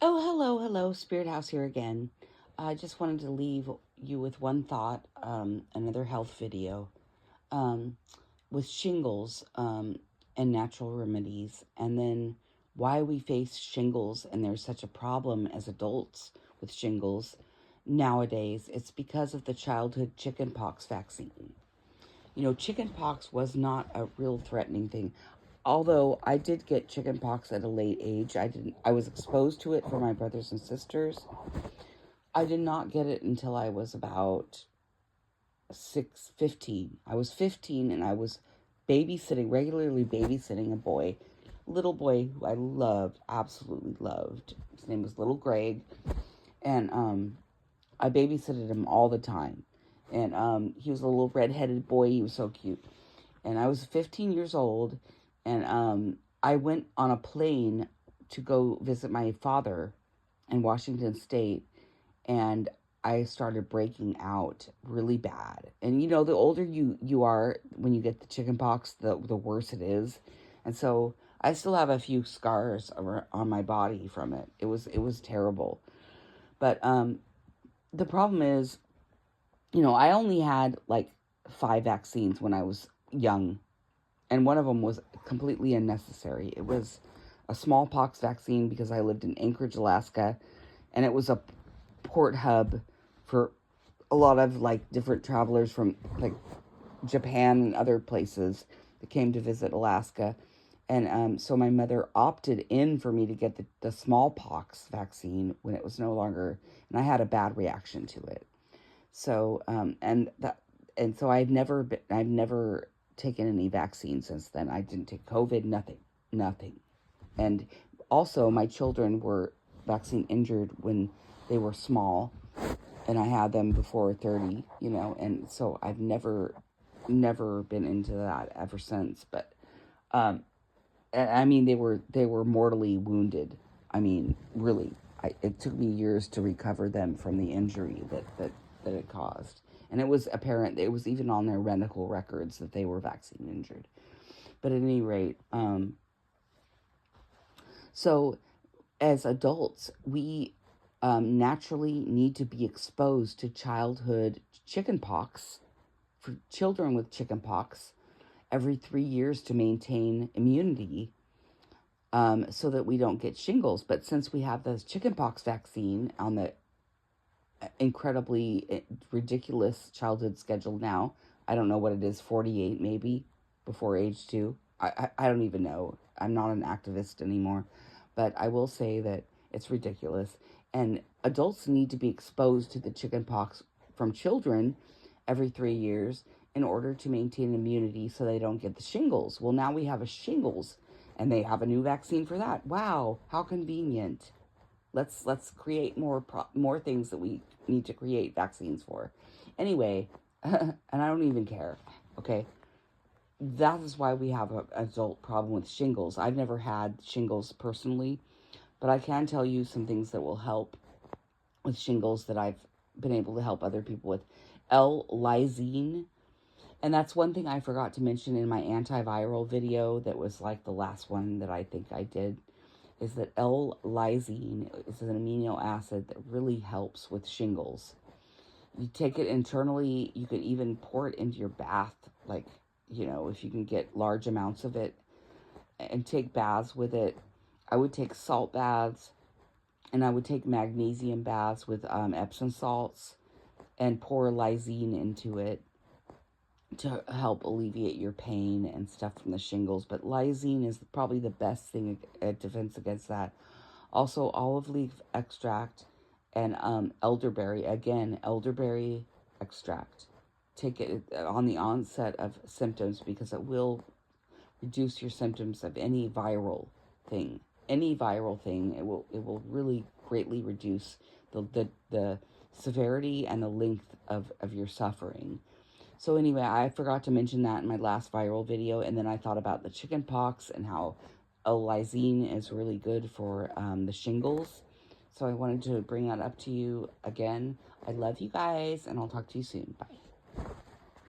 Oh, hello, hello, Spirit House here again. I just wanted to leave you with one thought, another health video, um, with shingles and natural remedies, and then why we face shingles and there's such a problem as adults with shingles nowadays. It's because of the childhood chickenpox vaccine. Chickenpox was not a real threatening thing. Although I did get chickenpox at a late age, I was exposed to it from my brothers and sisters. I did not get it until I was about 15. I was 15 and I was regularly babysitting little boy who I loved, absolutely loved. His name was Little Greg, and I babysitted him all the time. And he was a little redheaded boy. He was so cute. And I was 15 years old, and I went on a plane to go visit my father in Washington State, and I started breaking out really bad. And the older you are when you get the chicken pox, the worse it is. And so I still have a few scars on my body from it. It was terrible. But the problem is, I only had like 5 vaccines when I was young, and one of them was completely unnecessary. It was a smallpox vaccine because I lived in Anchorage, Alaska, and it was a port hub for a lot of like different travelers from like Japan and other places that came to visit Alaska. And so my mother opted in for me to get the smallpox vaccine when it was no longer, and I had a bad reaction to it. So and so I've never taken any vaccine since then. I didn't take COVID, nothing. And also my children were vaccine injured when they were small, and I had them before 30, and so I've never been into that ever since. But I mean, they were mortally wounded. I mean, really, it took me years to recover them from the injury that it caused. And it was apparent, it was even on their medical records that they were vaccine injured. But at any rate, so as adults, we naturally need to be exposed to childhood chickenpox for children with chickenpox every 3 years to maintain immunity, so that we don't get shingles. But since we have the chickenpox vaccine on the incredibly ridiculous childhood schedule now, I don't know what it is, 48 maybe, before age 2. I don't even know. I'm not an activist anymore. But I will say that it's ridiculous. And adults need to be exposed to the chickenpox from children every 3 years in order to maintain immunity so they don't get the shingles. Well, now we have a shingles, and they have a new vaccine for that. Wow, how convenient. Let's create more things that we need to create vaccines for. Anyway, and I don't even care. Okay, that is why we have an adult problem with shingles. I've never had shingles personally, but I can tell you some things that will help with shingles that I've been able to help other people with. L-lysine, and that's one thing I forgot to mention in my antiviral video that was like the last one that I think I did, is that L-lysine is an amino acid that really helps with shingles. You take it internally, you could even pour it into your bath, like, if you can get large amounts of it, and take baths with it. I would take salt baths, and I would take magnesium baths with Epsom salts, and pour lysine into it to help alleviate your pain and stuff from the shingles. But lysine is probably the best thing at defense against that. Also, olive leaf extract and elderberry. Again, elderberry extract. Take it on the onset of symptoms because it will reduce your symptoms of any viral thing. Any viral thing, it will really greatly reduce the severity and the length of your suffering. So anyway, I forgot to mention that in my last viral video, and then I thought about the chicken pox and how lysine is really good for the shingles. So I wanted to bring that up to you again. I love you guys, and I'll talk to you soon. Bye.